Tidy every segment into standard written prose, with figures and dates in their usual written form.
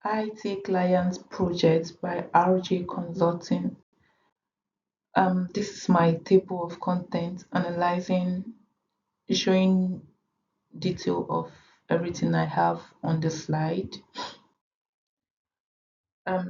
IT Clients Project by RJ Consulting. This is my table of content analyzing, showing detail of everything I have on the slide.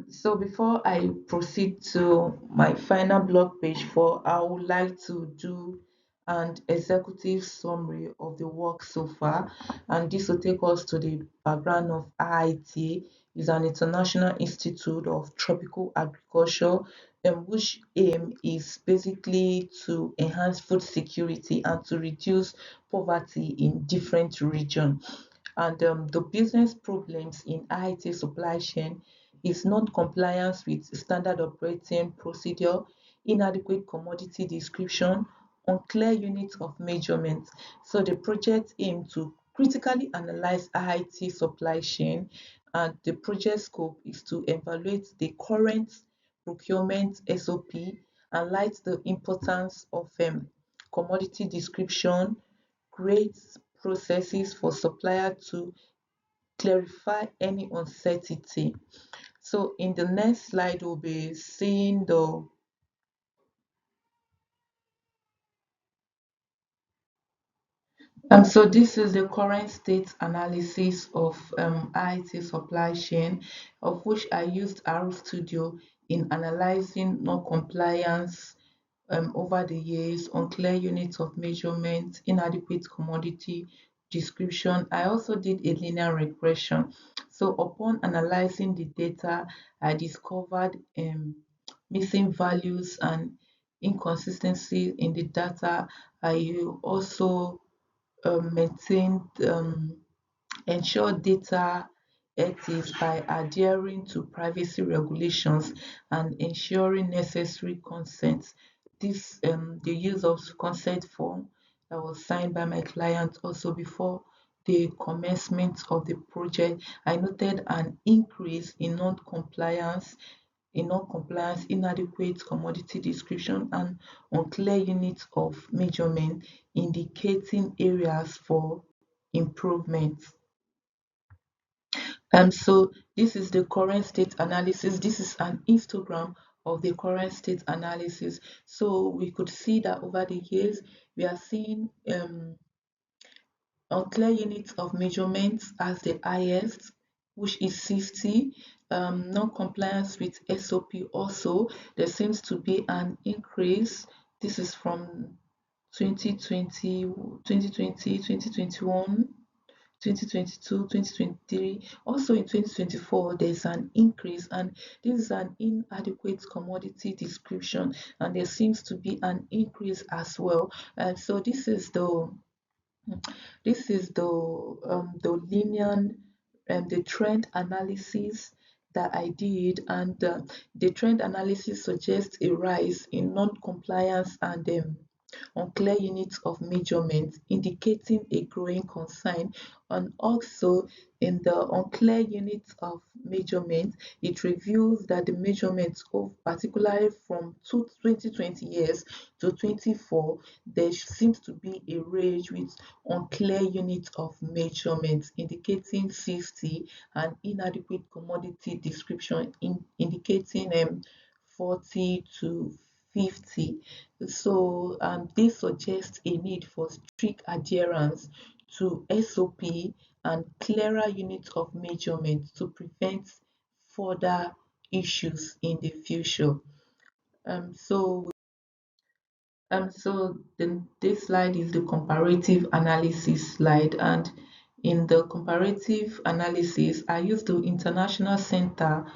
So before I proceed to my final blog page for, I would like to do an executive summary of the work so far, and this will take us to the background of IIT. Is an international institute of tropical agriculture, which aim is basically to enhance food security and to reduce poverty in different regions. And the business problems in IIT supply chain is non-compliance with standard operating procedure, inadequate commodity description, unclear units of measurement. So the project aimed to critically analyze IIT supply chain, and the project scope is to evaluate the current procurement SOP and light the importance of commodity description, create processes for supplier to clarify any uncertainty. So in the next slide, we'll be seeing the so this is the current state analysis of IT supply chain, of which I used R Studio in analyzing non-compliance over the years, unclear units of measurement, inadequate commodity description. I also did a linear regression. So upon analyzing the data, I discovered missing values and inconsistency in the data. I also maintained ensure data ethics by adhering to privacy regulations and ensuring necessary consent. This the use of consent form that was signed by my client also before the commencement of the project. I noted an increase in non-compliance, inadequate commodity description, and unclear units of measurement, indicating areas for improvement. So this is the current state analysis. This is an histogram of the current state analysis. So we could see that over the years, we are seeing unclear units of measurements as the highest, which is 60. Non-compliance with SOP also, there seems to be an increase. This is from 2020, 2020, 2021. 2022, 2023. Also in 2024, there's an increase, and this is an inadequate commodity description, and there seems to be an increase as well. And so this is the linear the trend analysis that I did, and the trend analysis suggests a rise in non-compliance and unclear units of measurement, indicating a growing concern. And also in the unclear units of measurement, it reveals that the measurements of particularly from 2020 years to 24, there seems to be a range with unclear units of measurement, indicating 60, and inadequate commodity description indicating 40 to 50. So this suggests a need for strict adherence to SOP and clearer units of measurement to prevent further issues in the future. So this slide is the comparative analysis slide, and in the comparative analysis, I used the International Center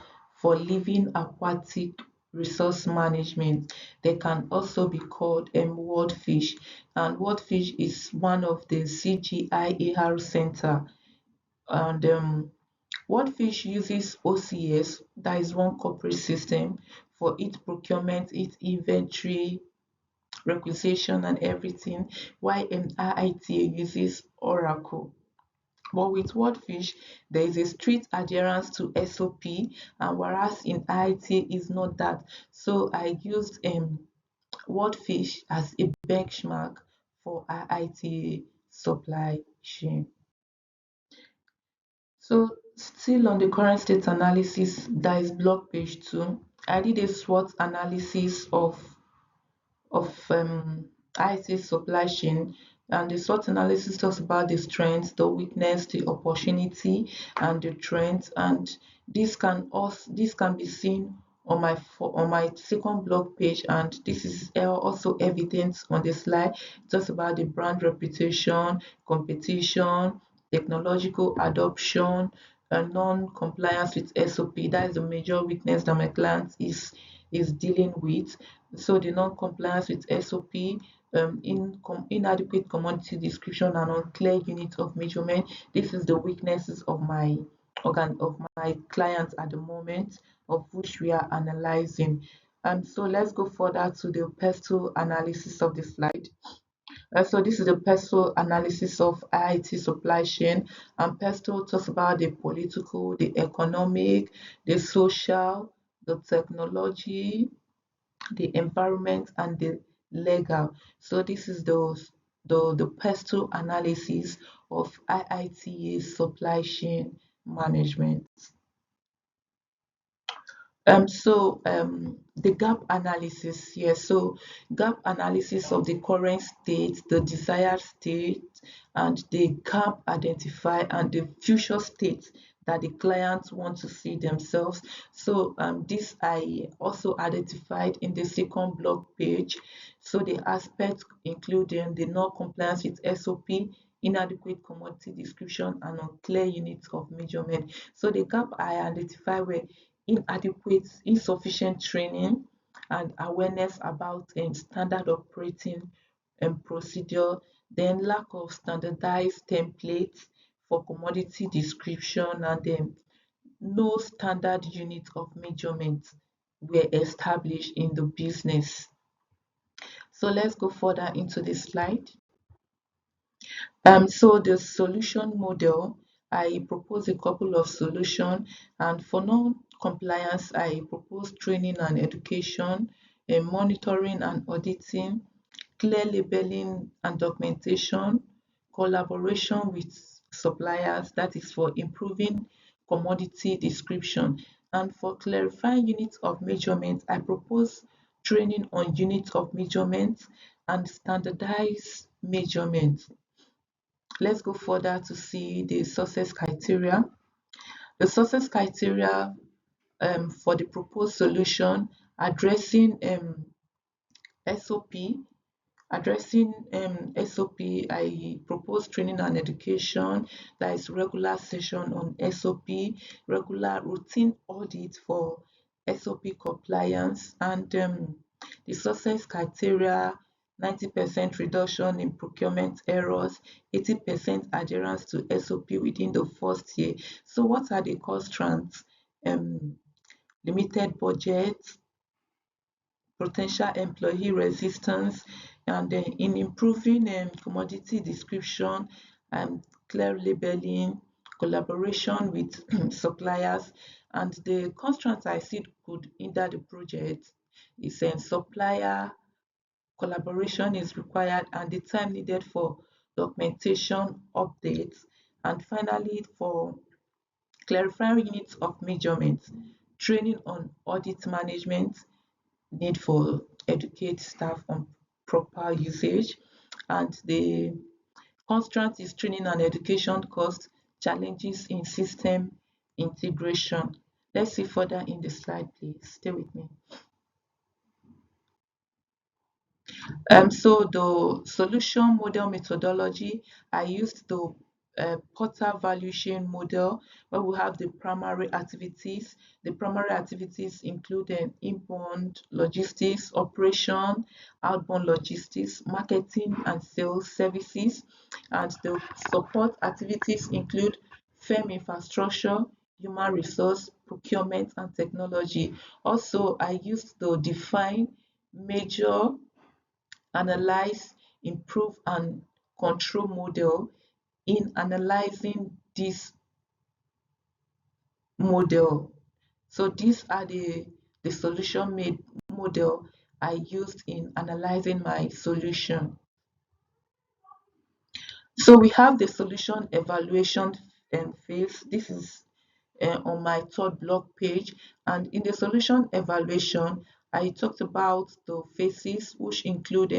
for Living Aquatic Resource Management. They can also be called WorldFish, and WorldFish is one of the CGIAR center, and WorldFish uses OCS, that is one corporate system, for its procurement, its inventory, requisition and everything, while IIT uses Oracle. But with WordFish, there is a strict adherence to SOP, and whereas in IIT is not that. So I used WordFish as a benchmark for IIT supply chain. So Still on the current state analysis, that is blog page 2. I did a SWOT analysis of IT supply chain, and the SWOT analysis talks about the strengths, the weakness, the opportunity, and the trends. And this can be seen on on my second blog page, and this is also evident on the slide. It talks about the brand reputation, competition, technological adoption, and non-compliance with SOP. That is the major weakness that my client is dealing with. So the non-compliance with SOP, inadequate commodity description, and unclear unit of measurement. This is the weaknesses of my clients at the moment, of which we are analyzing. So let's go further to the pestle analysis of the slide. So this is the pestle analysis of IIT supply chain, and pestle talks about the political, the economic, the social, the technology, the environment, and the legal. So this is the pestle analysis of IITA supply chain management. The gap analysis here. So gap analysis of the current state, the desired state, and the gap identify and the future state that the clients want to see themselves. So this I also identified in the second blog page. So the aspects including the non-compliance with SOP, inadequate commodity description, and unclear units of measurement. So the gap I identify were inadequate, insufficient training and awareness about standard operating procedure, then lack of standardized templates for commodity description, and then no standard unit of measurement were established in the business. So let's go further into the slide. So the solution model, I propose a couple of solutions, and for non-compliance, I propose training and education, monitoring and auditing, clear labeling and documentation, collaboration with suppliers, that is for improving commodity description. And for clarifying units of measurement, I propose training on units of measurement and standardized measurement. Let's go further to see the success criteria. The success criteria for the proposed solution addressing SOP. Addressing SOP, I propose training and education, that is regular session on SOP, regular routine audit for SOP compliance, and the success criteria: 90% reduction in procurement errors, 80% adherence to SOP within the first year. So what are the constraints? Limited budget, potential employee resistance, and in improving commodity description and clear labeling, collaboration with suppliers. And the constraints I see could hinder the project is supplier collaboration is required, and the time needed for documentation updates. And finally, for clarifying units of measurement, training on audit management, need for educate staff on proper usage, and the constraint is training and education cost, challenges in system integration. Let's see further in the slide, please. Stay with me. So the solution model methodology, I used the Porter value chain model, where we have the primary activities. The primary activities include inbound logistics, operation, outbound logistics, marketing and sales services. And the support activities include firm infrastructure, human resource, procurement, and technology. Also, I used the define, measure, analyze, improve, and control model. In analyzing this model, so these are the solution made model I used in analyzing my solution. So we have the solution evaluation phase. This is on my third blog page. And in the solution evaluation, I talked about the phases, which include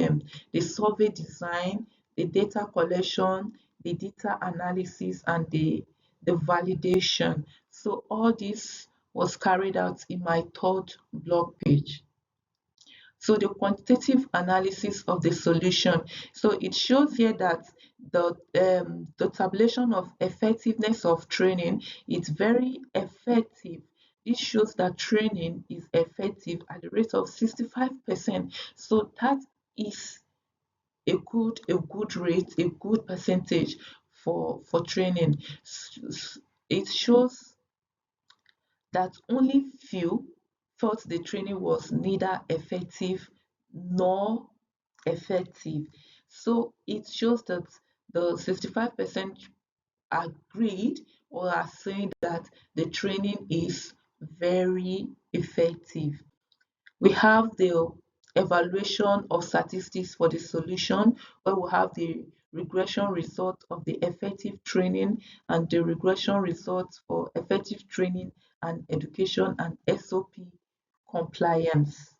the survey design, the data collection, the data analysis, and the validation. So all this was carried out in my third blog page. So the quantitative analysis of the solution. So it shows here that the tabulation of effectiveness of training is very effective. This shows that training is effective at the rate of 65%. So that is a good rate, a good percentage for training. It shows that only few felt the training was neither effective nor effective. So it shows that the 65% agreed or are saying that the training is very effective. We have the evaluation of statistics for the solution, where we have the regression result of the effective training and the regression results for effective training and education and SOP compliance.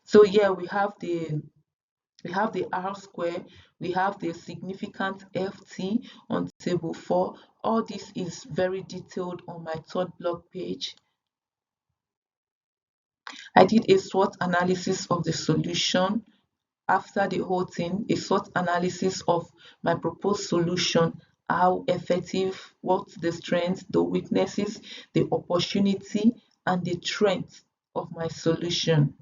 So here we have the R square, we have the significant FT on table 4. All this is very detailed on my third blog page. I did a SWOT analysis of the solution. After the whole thing, a SWOT analysis of my proposed solution, how effective, what the strengths, the weaknesses, the opportunity, and the strength of my solution.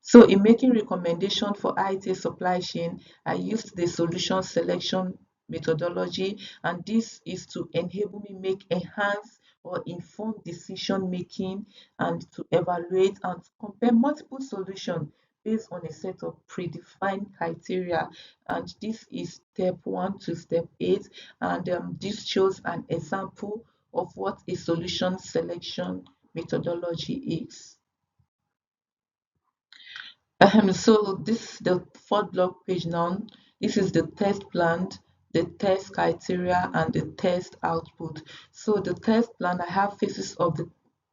So in making recommendation for IT supply chain, I used the solution selection methodology, and this is to enable me make enhanced or informed decision making and to evaluate and compare multiple solutions based on a set of predefined criteria. And this is step 1 to step 8, and this shows an example of what a solution selection methodology is. So this the fourth blog page now. This is the test plan, the test criteria, and the test output. So the test plan, I have phases of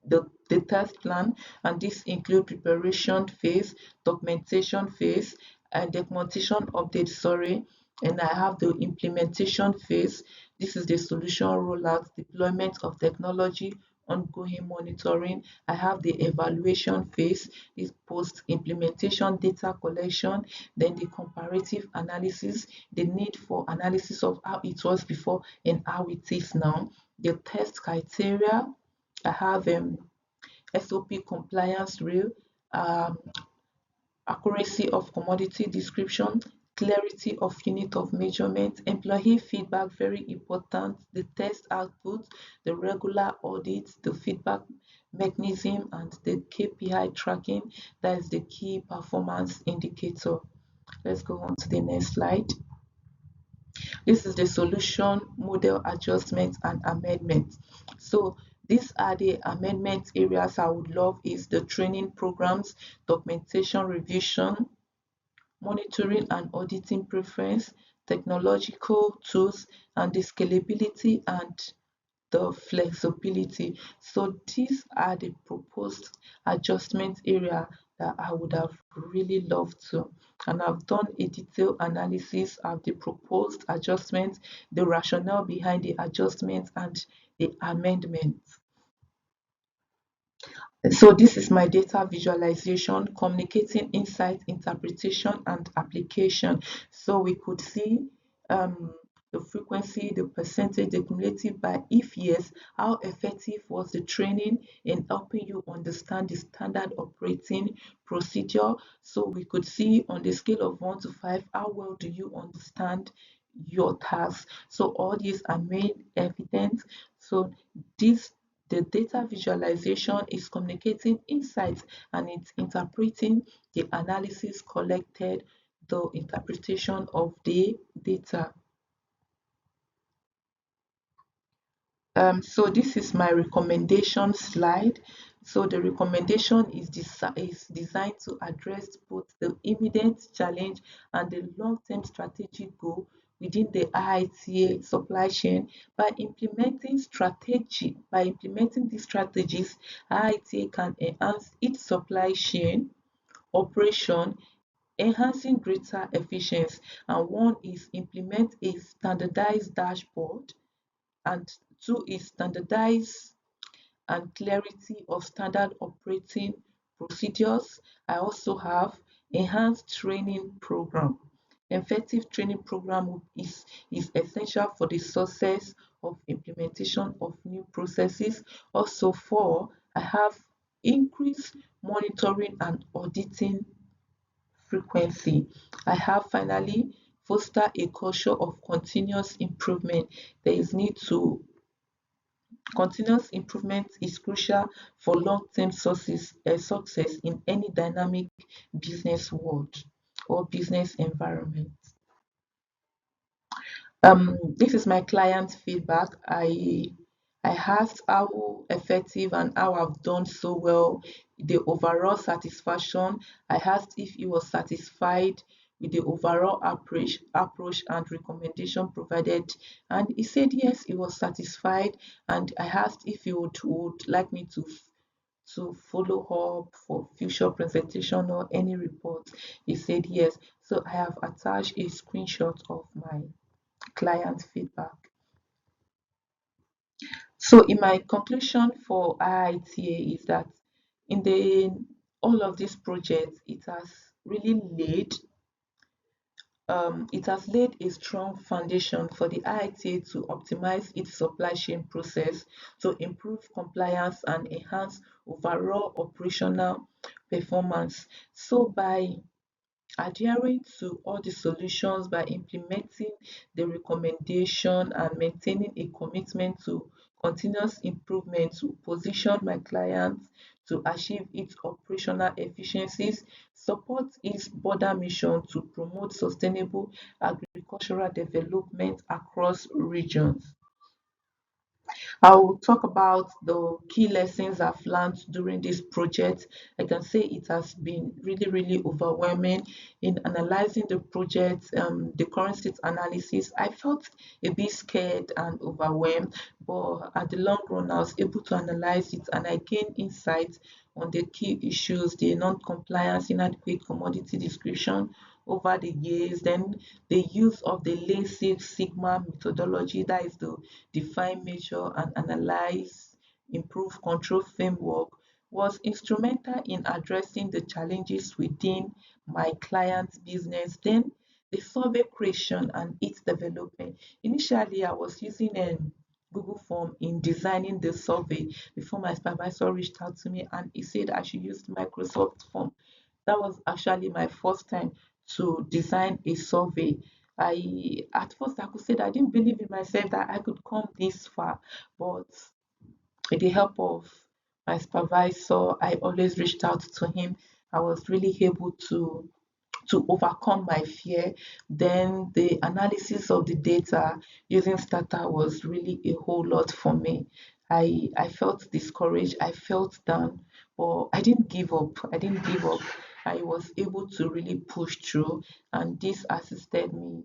the test plan, and this include preparation phase, documentation phase, and documentation update, sorry, and I have the implementation phase. This is the solution rollout, deployment of technology, ongoing monitoring. I have the evaluation phase, this post implementation data collection, then the comparative analysis, the need for analysis of how it was before and how it is now, the test criteria. I have SOP compliance rule, um, accuracy of commodity description, clarity of unit of measurement, employee feedback, very important, the test output, the regular audits, the feedback mechanism, and the KPI tracking, that is the key performance indicator. Let's go on to the next slide. This is the solution model adjustment and amendment. So these are the amendment areas I would love is the training programs, documentation revision, monitoring and auditing preference, technological tools, and the scalability and the flexibility. So these are the proposed adjustment area that I would have really loved to. And I've done a detailed analysis of the proposed adjustment, the rationale behind the adjustment, and the amendment. So this is my data visualization, communicating insight, interpretation, and application. So we could see um, the frequency, the percentage, the cumulative by if yes, how effective was the training in helping you understand the standard operating procedure. So we could see on the scale of 1 to 5, how well do you understand your task. So all these are made evident. So this the data visualization is communicating insights and it's interpreting the analysis collected, the interpretation of the data. So this is my recommendation slide. So the recommendation is designed to address both the immediate challenge and the long-term strategic goal within the IITA supply chain. By implementing these strategies, IITA can enhance its supply chain operation, enhancing greater efficiency. And one is implement a standardized dashboard, and two is standardize and clarity of standard operating procedures. I also have enhanced training program. Effective training program is essential for the success of implementation of new processes. Also, four, I have increased monitoring and auditing frequency. I have finally foster a culture of continuous improvement. There is need to Continuous improvement is crucial for long-term success in any dynamic business world or business environment. This is my client feedback. I asked how effective and how I've done so well, the overall satisfaction. I asked if he was satisfied with the overall approach and recommendation provided, and he said yes, he was satisfied. And I asked if he would like me to follow up for future presentation or any report. He said yes. So I have attached a screenshot of my client feedback. So in my conclusion for IITA is that in the all of these projects, it has laid a strong foundation for the IITA to optimize its supply chain process, to improve compliance and enhance overall operational performance. So by adhering to all the solutions, by implementing the recommendation and maintaining a commitment to continuous improvement to position my clients to achieve its operational efficiencies, support its border mission to promote sustainable agricultural development across regions. I will talk about the key lessons I've learned during this project. I can say it has been really, really overwhelming in analyzing the project, the current state analysis. I felt a bit scared and overwhelmed, but at the long run, I was able to analyze it and I gained insight on the key issues, the non-compliance, inadequate commodity description over the years, then the use of the Lean Six Sigma methodology, that is the define, measure, and analyze, improve control framework, was instrumental in addressing the challenges within my client's business. Then the survey creation and its development. Initially, I was using a Google form in designing the survey before my supervisor reached out to me and he said I should use Microsoft form. That was actually my first time to design a survey. I At first I could say that I didn't believe in myself that I could come this far, but with the help of my supervisor, I always reached out to him. I was really able to overcome my fear. Then the analysis of the data using Stata was really a whole lot for me. I felt discouraged, I felt down, but I didn't give up. I didn't give up. I was able to really push through, and this assisted me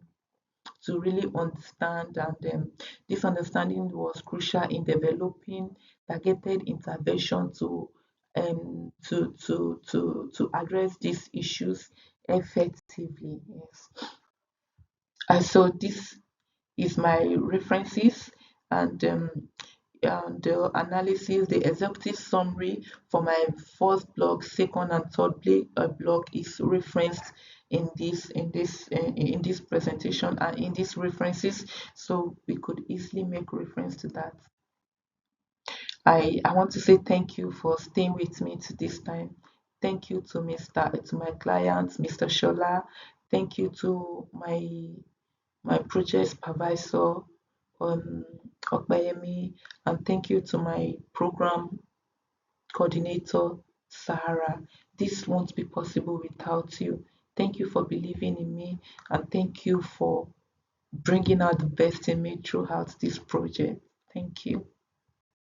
to really understand. And this understanding was crucial in developing targeted intervention to address these issues effectively. Yes. And so this is my references and the analysis, the executive summary for my first blog, second and third blog is referenced in this presentation and in these references, so we could easily make reference to that. I want to say thank you for staying with me to this time. Thank you to my client, Mr. Shola. Thank you to my project supervisor, um, Okbayemi, and thank you to my program coordinator, Sahara. This won't be possible without you. Thank you for believing in me, and thank you for bringing out the best in me throughout this project. Thank you.